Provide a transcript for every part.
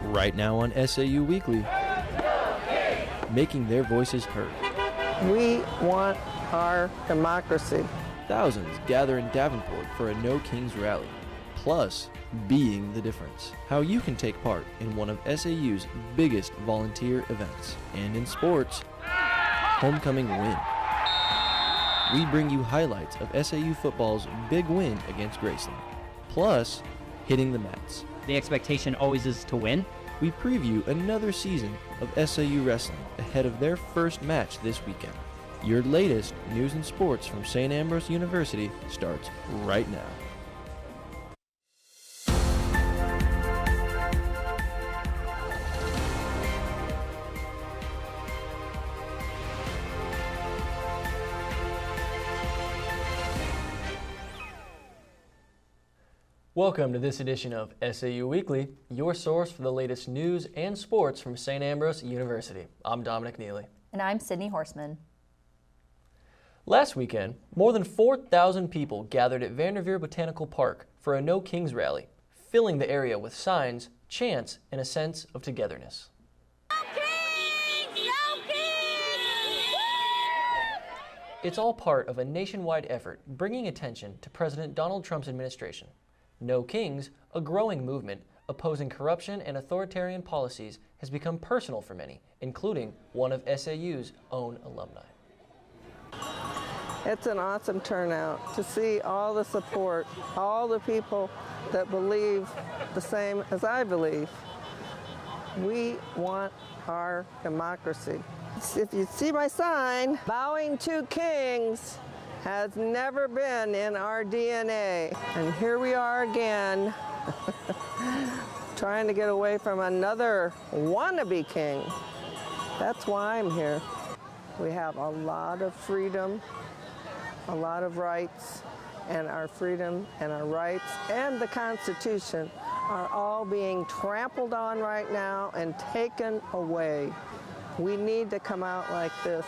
right now on SAU Weekly, making their voices heard. We want our democracy. Thousands gather in Davenport for a No Kings rally, plus being the difference. How you can take part in one of SAU's biggest volunteer events. And in sports, homecoming win. We bring you highlights of SAU football's big win against Graceland, plus hitting the mats. The expectation always is to win. We preview another season of SAU wrestling ahead of their first match this weekend. Your latest news and sports from St. Ambrose University starts right now. Welcome to this edition of SAU Weekly, your source for the latest news and sports from St. Ambrose University. I'm Dominic Neely. And I'm Sydney Horseman. Last weekend, more than 4,000 people gathered at Vanderveer Botanical Park for a No Kings rally, filling the area with signs, chants, and a sense of togetherness. No Kings! No Kings! It's all part of a nationwide effort bringing attention to President Donald Trump's administration. No Kings, a growing movement opposing corruption and authoritarian policies, has become personal for many, including one of SAU's own alumni. It's an awesome turnout to see all the support, all the people that believe the same as I believe. We want our democracy. If you see my sign, bowing to kings has never been in our DNA. And here we are again, trying to get away from another wannabe king. That's why I'm here. We have a lot of freedom, a lot of rights, and our freedom and our rights and the Constitution are all being trampled on right now and taken away. We need to come out like this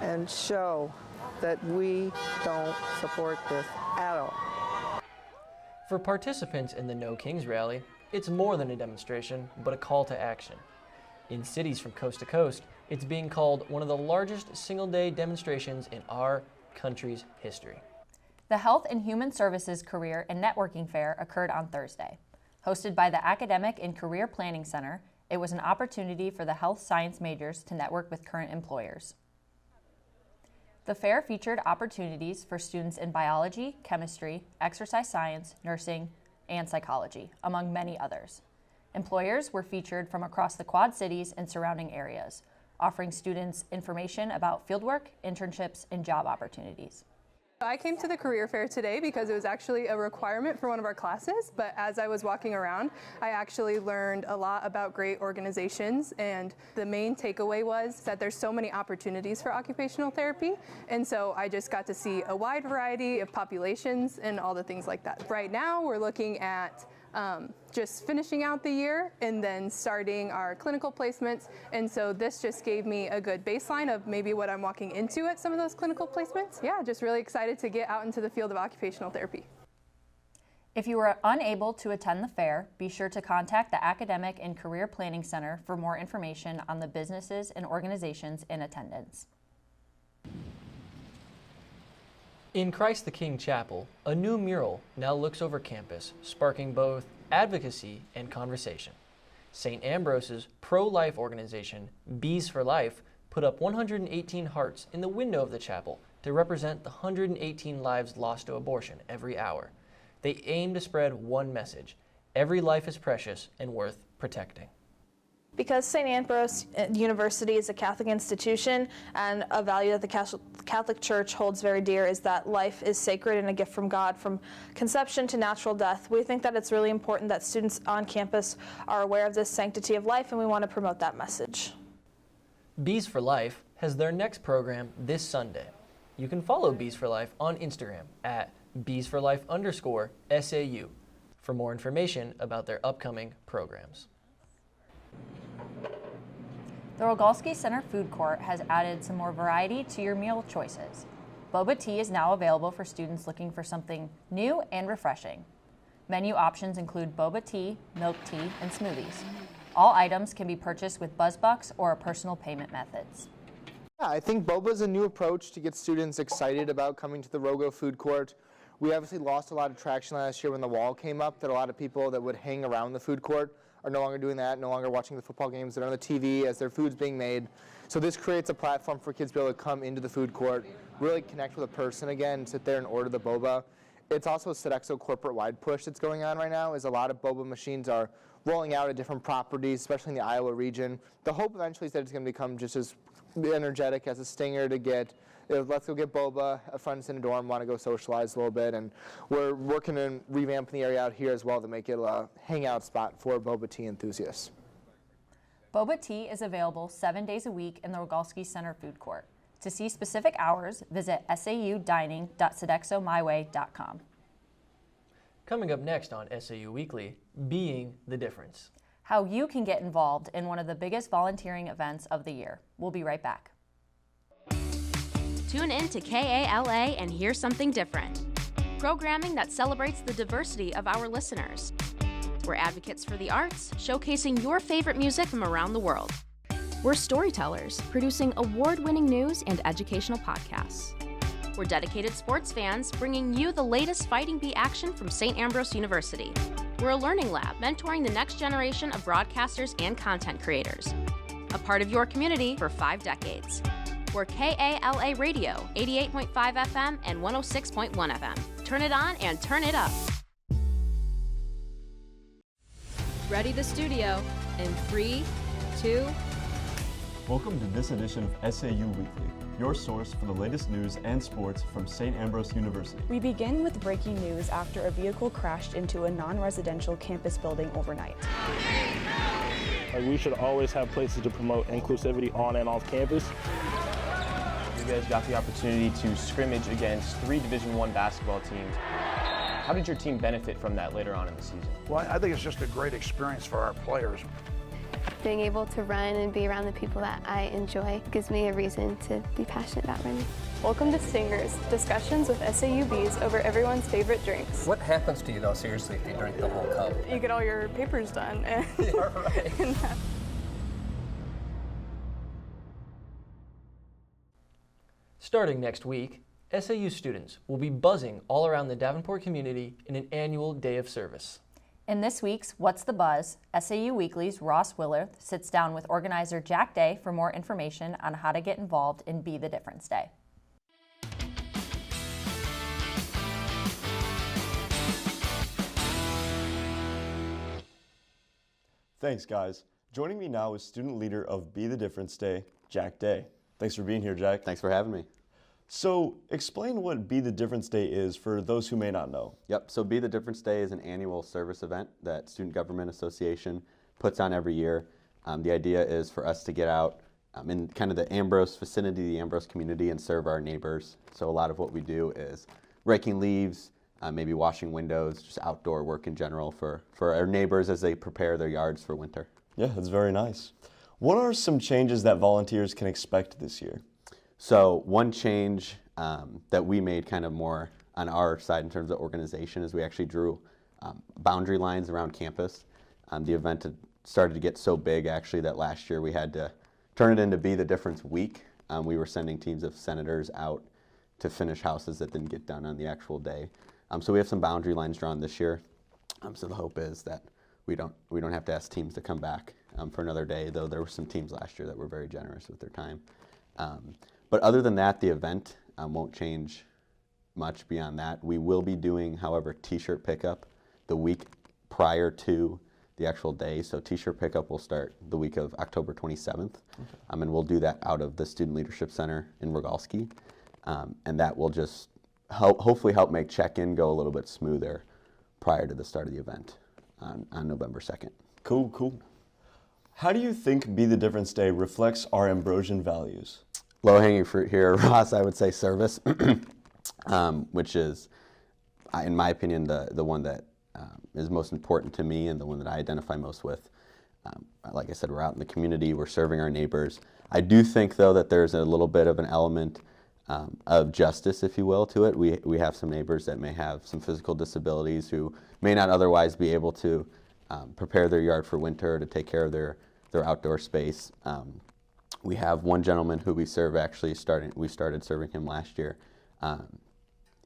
and show that we don't support this at all. For participants in the No Kings rally, it's more than a demonstration, but a call to action. In cities from coast to coast, it's being called one of the largest single-day demonstrations in our country's history. The Health and Human Services Career and Networking Fair occurred on Thursday. Hosted by the Academic and Career Planning Center, it was an opportunity for the health science majors to network with current employers. The fair featured opportunities for students in biology, chemistry, exercise science, nursing, and psychology, among many others. Employers were featured from across the Quad Cities and surrounding areas, offering students information about fieldwork, internships, and job opportunities. I came to the career fair today because it was actually a requirement for one of our classes, but as I was walking around, I actually learned a lot about great organizations, and the main takeaway was that there's so many opportunities for occupational therapy, and so I just got to see a wide variety of populations and all the things like that. Right now, we're looking at just finishing out the year and then starting our clinical placements, and so this just gave me a good baseline of maybe what I'm walking into at some of those clinical placements. Yeah, just really excited to get out into the field of occupational therapy. If you were unable to attend the fair, be sure to contact the Academic and Career Planning Center for more information on the businesses and organizations in attendance. In Christ the King Chapel, a new mural now looks over campus, sparking both advocacy and conversation. St. Ambrose's pro-life organization, Bees for Life, put up 118 hearts in the window of the chapel to represent the 118 lives lost to abortion every hour. They aim to spread one message: every life is precious and worth protecting. Because St. Ambrose University is a Catholic institution, and a value that the Catholic Church holds very dear is that life is sacred and a gift from God from conception to natural death. We think that it's really important that students on campus are aware of this sanctity of life, and we want to promote that message. Bees for Life has their next program this Sunday. You can follow Bees for Life on Instagram at beesforlife_SAU for more information about their upcoming programs. The Rogalski Center Food Court has added some more variety to your meal choices. Boba tea is now available for students looking for something new and refreshing. Menu options include boba tea, milk tea, and smoothies. All items can be purchased with BuzzBucks or personal payment methods. Yeah, I think boba is a new approach to get students excited about coming to the Rogo food court. We obviously lost a lot of traction last year when the wall came up, that a lot of people that would hang around the food court are no longer doing that, no longer watching the football games that are on the TV as their food's being made. So this creates a platform for kids to be able to come into the food court, really connect with a person again, sit there and order the boba. It's also a Sodexo corporate-wide push that's going on right now, is a lot of boba machines are rolling out at different properties, especially in the Iowa region. The hope eventually is that it's going to become just as energetic as a Stinger to get, let's go get boba, friends in a dorm want to go socialize a little bit, and we're working on revamping the area out here as well to make it a hangout spot for boba tea enthusiasts. Boba tea is available 7 days a week in the Rogalski Center food court. To see specific hours, visit saudining.sodexomyway.com. Coming up next on SAU Weekly, Being the Difference. How you can get involved in one of the biggest volunteering events of the year. We'll be right back. Tune in to KALA and hear something different. Programming that celebrates the diversity of our listeners. We're advocates for the arts, showcasing your favorite music from around the world. We're storytellers, producing award-winning news and educational podcasts. We're dedicated sports fans, bringing you the latest Fighting Bee action from St. Ambrose University. We're a learning lab, mentoring the next generation of broadcasters and content creators. A part of your community for 5 decades. We're KALA Radio, 88.5 FM and 106.1 FM. Turn it on and turn it up. Ready the studio in 3, 2. Welcome to this edition of SAU Weekly, your source for the latest news and sports from St. Ambrose University. We begin with breaking news after a vehicle crashed into a non-residential campus building overnight. We should always have places to promote inclusivity on and off campus. You guys got the opportunity to scrimmage against 3 Division I basketball teams. How did your team benefit from that later on in the season? Well, I think it's just a great experience for our players. Being able to run and be around the people that I enjoy gives me a reason to be passionate about running. Welcome to Stingers, discussions with SAU Bees over everyone's favorite drinks. What happens to you though, seriously, if you drink the whole cup? You get all your papers done. And yeah, right. Starting next week, SAU students will be buzzing all around the Davenport community in an annual day of service. In this week's What's the Buzz, SAU Weekly's Ross Willard sits down with organizer Jack Day for more information on how to get involved in Be the Difference Day. Thanks, guys. Joining me now is student leader of Be the Difference Day, Jack Day. Thanks for being here, Jack. Thanks for having me. So, explain what Be the Difference Day is for those who may not know. Yep, so Be the Difference Day is an annual service event that Student Government Association puts on every year. The idea is for us to get out in kind of the Ambrose vicinity, the Ambrose community, and serve our neighbors. So a lot of what we do is raking leaves, maybe washing windows, just outdoor work in general for our neighbors as they prepare their yards for winter. Yeah, that's very nice. What are some changes that volunteers can expect this year? So one change that we made kind of more on our side in terms of organization is we actually drew boundary lines around campus. The event had started to get so big actually that last year we had to turn it into Be the Difference Week. We were sending teams of senators out to finish houses that didn't get done on the actual day. So we have some boundary lines drawn this year. So the hope is that we don't have to ask teams to come back for another day, though there were some teams last year that were very generous with their time. But other than that, the event won't change much beyond that. We will be doing, however, t-shirt pickup the week prior to the actual day. So t-shirt pickup will start the week of October 27th. Okay. And we'll do that out of the Student Leadership Center in Rogalski. And that will just hopefully help make check-in go a little bit smoother prior to the start of the event on November 2nd. Cool, cool. How do you think Be the Difference Day reflects our Ambrosian values? Low-hanging fruit here, Ross, I would say service, which is, in my opinion, the one that is most important to me and the one that I identify most with. Like I said, we're out in the community, we're serving our neighbors. I do think, though, that there's a little bit of an element of justice, if you will, to it. We have some neighbors that may have some physical disabilities who may not otherwise be able to prepare their yard for winter, to take care of their outdoor space. We have one gentleman who we serve we started serving him last year.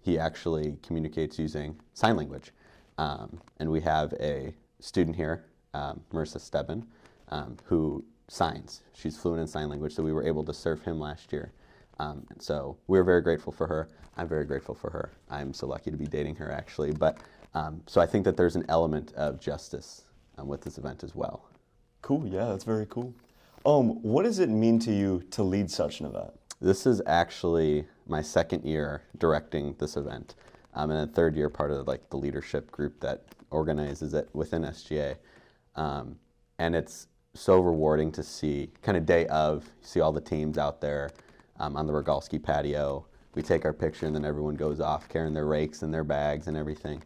He actually communicates using sign language. And we have a student here, Marissa Stebbin, who signs. She's fluent in sign language, so we were able to serve him last year. And so we're very grateful for her. I'm very grateful for her. I'm so lucky to be dating her, actually. But so I think that there's an element of justice with this event as well. Cool, yeah, that's very cool. What does it mean to you to lead such an event? This is actually my second year directing this event, and then third year part of the leadership group that organizes it within SGA. And it's so rewarding to see, kind of day of, see all the teams out there on the Rogalski patio. We take our picture and then everyone goes off carrying their rakes and their bags and everything.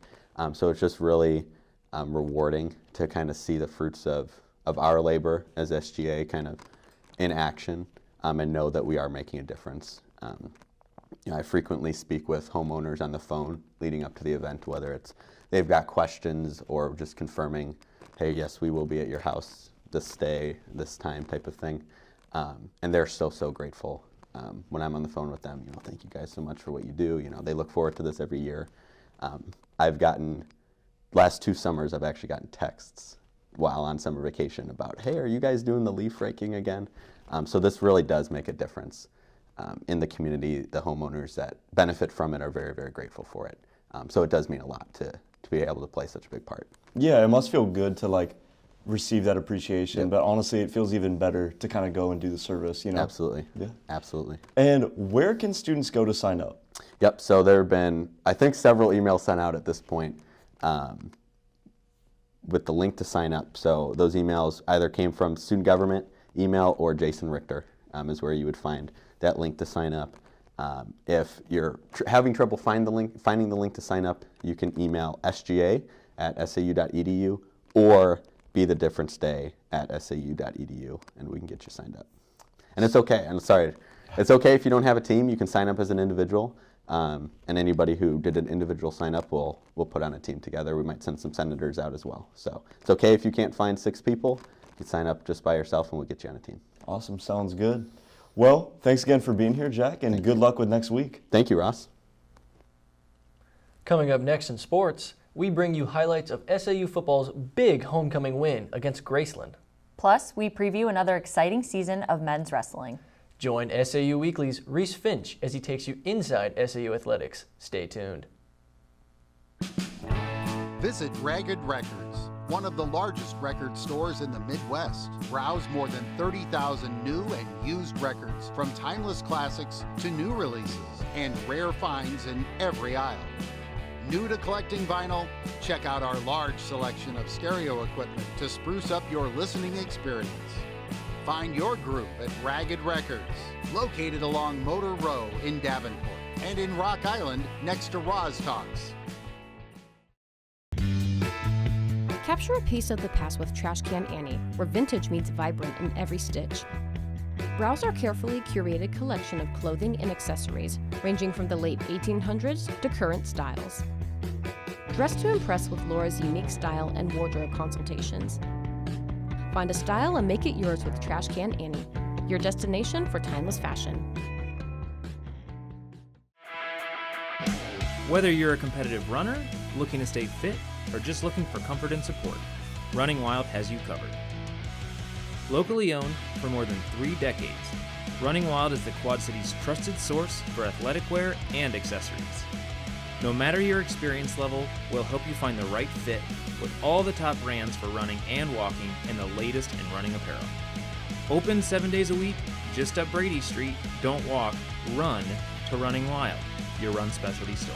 So it's just really rewarding to kind of see the fruits of our labor as SGA kind of in action, and know that we are making a difference. I frequently speak with homeowners on the phone leading up to the event, whether it's they've got questions or just confirming, hey, yes, we will be at your house this day, this time type of thing. And they're so grateful. When I'm on the phone with them, thank you guys so much for what you do. They look forward to this every year. Last 2 summers, I've actually gotten texts while on summer vacation about, hey, are you guys doing the leaf raking again? So this really does make a difference in the community. The homeowners that benefit from it are very grateful for it. So it does mean a lot to be able to play such a big part. Yeah, it must feel good to receive that appreciation, yep. But honestly, it feels even better to kind of go and do the service, Absolutely. Yeah. Absolutely. And where can students go to sign up? Yep, so there have been, I think, several emails sent out at this point with the link to sign up. So those emails either came from student government email or Jason Richter is where you would find that link to sign up. If you're having trouble finding the link to sign up, you can email sga@sau.edu or be the difference day at sau.edu, and we can get you signed up. And it's okay. I'm sorry. It's okay if you don't have a team. You can sign up as an individual. And anybody who did an individual sign up, we'll put on a team together. We might send some senators out as well. So it's okay if you can't find 6 people. You can sign up just by yourself, and we'll get you on a team. Awesome. Sounds good. Well, thanks again for being here, Jack, and good luck with next week. Thank you, Ross. Coming up next in sports, we bring you highlights of SAU football's big homecoming win against Graceland. Plus, we preview another exciting season of men's wrestling. Join SAU Weekly's Reese Finch as he takes you inside SAU athletics. Stay tuned. Visit Ragged Records, one of the largest record stores in the Midwest. Browse more than 30,000 new and used records, from timeless classics to new releases, and rare finds in every aisle. New to collecting vinyl? Check out our large selection of stereo equipment to spruce up your listening experience. Find your group at Ragged Records, located along Motor Row in Davenport and in Rock Island next to Roz Talks. Capture a piece of the past with Trash Can Annie, where vintage meets vibrant in every stitch. Browse our carefully curated collection of clothing and accessories, ranging from the late 1800s to current styles. Dress to impress with Laura's unique style and wardrobe consultations. Find a style and make it yours with Trash Can Annie, your destination for timeless fashion. Whether you're a competitive runner, looking to stay fit, or just looking for comfort and support, Running Wild has you covered. Locally owned for more than 3 decades, Running Wild is the Quad City's trusted source for athletic wear and accessories. No matter your experience level, we'll help you find the right fit with all the top brands for running and walking and the latest in running apparel. Open 7 days a week, just up Brady Street. Don't walk, run to Running Wild, your run specialty store.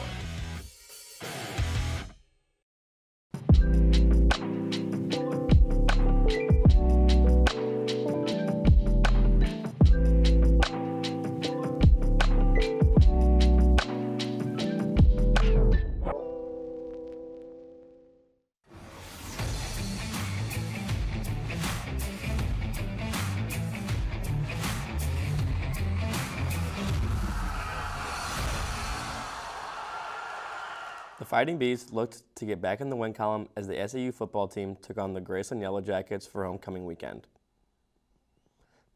Fighting Bees looked to get back in the win column as the SAU football team took on the Graceland Yellow Jackets for homecoming weekend.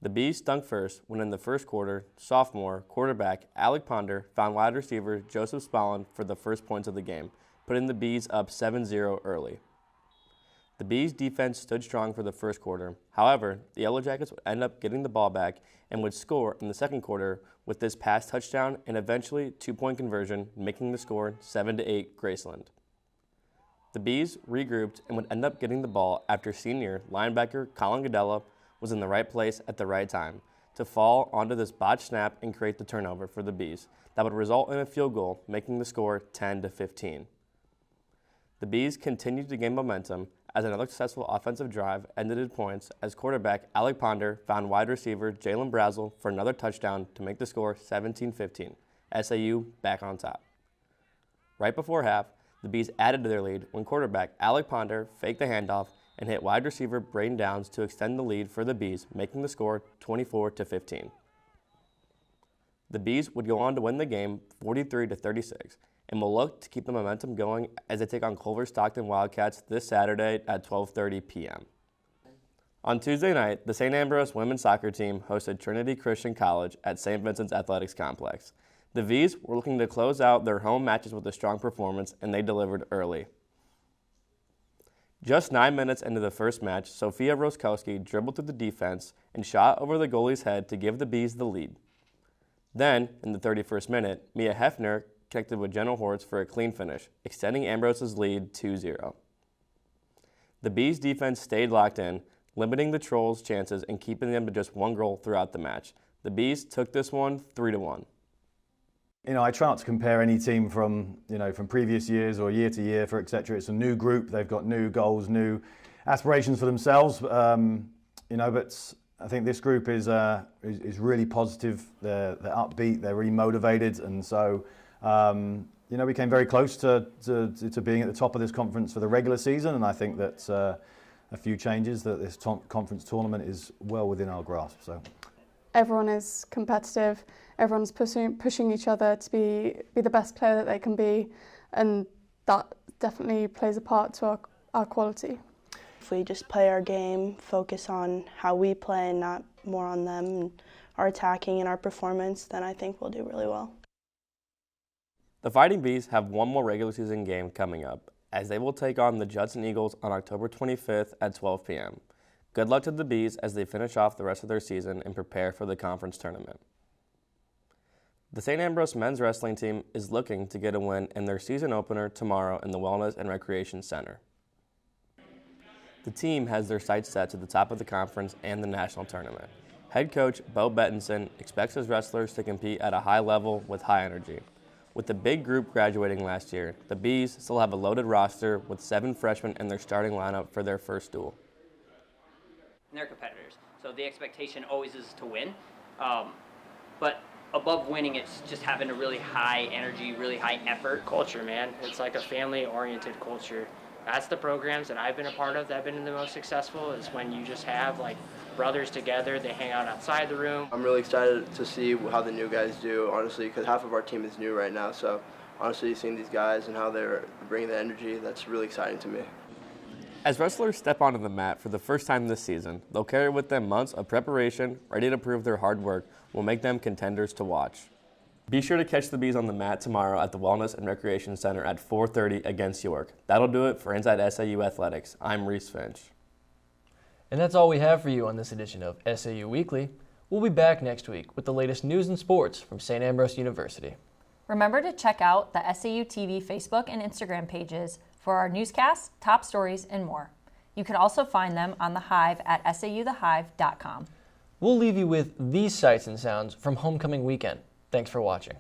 The Bees stunk first when in the first quarter, sophomore quarterback Alec Ponder found wide receiver Joseph Spallin for the first points of the game, putting the Bees up 7-0 early. The Bees' defense stood strong for the first quarter. However, the Yellow Jackets would end up getting the ball back and would score in the second quarter with this pass touchdown and eventually 2-point conversion, making the score 7-8 Graceland. The Bees regrouped and would end up getting the ball after senior linebacker Colin Godella was in the right place at the right time to fall onto this botched snap and create the turnover for the Bees that would result in a field goal, making the score 10-15. The Bees continued to gain momentum as another successful offensive drive ended in points as quarterback Alec Ponder found wide receiver Jalen Brazel for another touchdown to make the score 17-15, SAU back on top. Right before half, the Bees added to their lead when quarterback Alec Ponder faked the handoff and hit wide receiver Braden Downs to extend the lead for the Bees, making the score 24-15. The Bees would go on to win the game 43-36 and will look to keep the momentum going as they take on Culver Stockton Wildcats this Saturday at 12:30 p.m. On Tuesday night, the St. Ambrose women's soccer team hosted Trinity Christian College at St. Vincent's Athletics Complex. The V's were looking to close out their home matches with a strong performance, and they delivered early. Just 9 minutes into the first match, Sophia Roskowski dribbled through the defense and shot over the goalie's head to give the Bees the lead. Then, in the 31st minute, Mia Hefner connected with Jenna Hortz for a clean finish, extending Ambrose's lead 2-0. The Bees' defense stayed locked in, limiting the Trolls' chances and keeping them to just one goal throughout the match. The Bees took this one 3-1. I try not to compare any team from previous years or year to year, etc. It's a new group. They've got new goals, new aspirations for themselves. But I think this group is really positive. They're upbeat. They're really motivated, and so we came very close to being at the top of this conference for the regular season. And I think that a few changes that this conference tournament is well within our grasp. So. Everyone is competitive, everyone's pushing each other to be the best player that they can be, and that definitely plays a part to our quality. If we just play our game, focus on how we play and not more on them, and our attacking and our performance, then I think we'll do really well. The Fighting Bees have one more regular season game coming up, as they will take on the Judson Eagles on October 25th at 12 p.m. Good luck to the Bees as they finish off the rest of their season and prepare for the conference tournament. The St. Ambrose men's wrestling team is looking to get a win in their season opener tomorrow in the Wellness and Recreation Center. The team has their sights set to the top of the conference and the national tournament. Head coach Bo Bettinson expects his wrestlers to compete at a high level with high energy. With the big group graduating last year, the Bees still have a loaded roster with 7 freshmen in their starting lineup for their first duel. They're competitors, so the expectation always is to win. But above winning, it's just having a really high energy, really high effort. Culture, man. It's like a family-oriented culture. That's the programs that I've been a part of that have been the most successful, is when you just have like brothers together, they hang out outside the room. I'm really excited to see how the new guys do, honestly, because half of our team is new right now. So honestly, seeing these guys and how they're bringing the energy, that's really exciting to me. As wrestlers step onto the mat for the first time this season, they'll carry with them months of preparation, ready to prove their hard work will make them contenders to watch. Be sure to catch the Bees on the mat tomorrow at the Wellness and Recreation Center at 4:30 against York. That'll do it for Inside SAU Athletics. I'm Reese Finch. And that's all we have for you on this edition of SAU Weekly. We'll be back next week with the latest news and sports from St. Ambrose University. Remember to check out the SAU TV Facebook and Instagram pages for our newscasts, top stories, and more. You can also find them on The Hive at sauthehive.com. We'll leave you with these sights and sounds from homecoming weekend. Thanks for watching.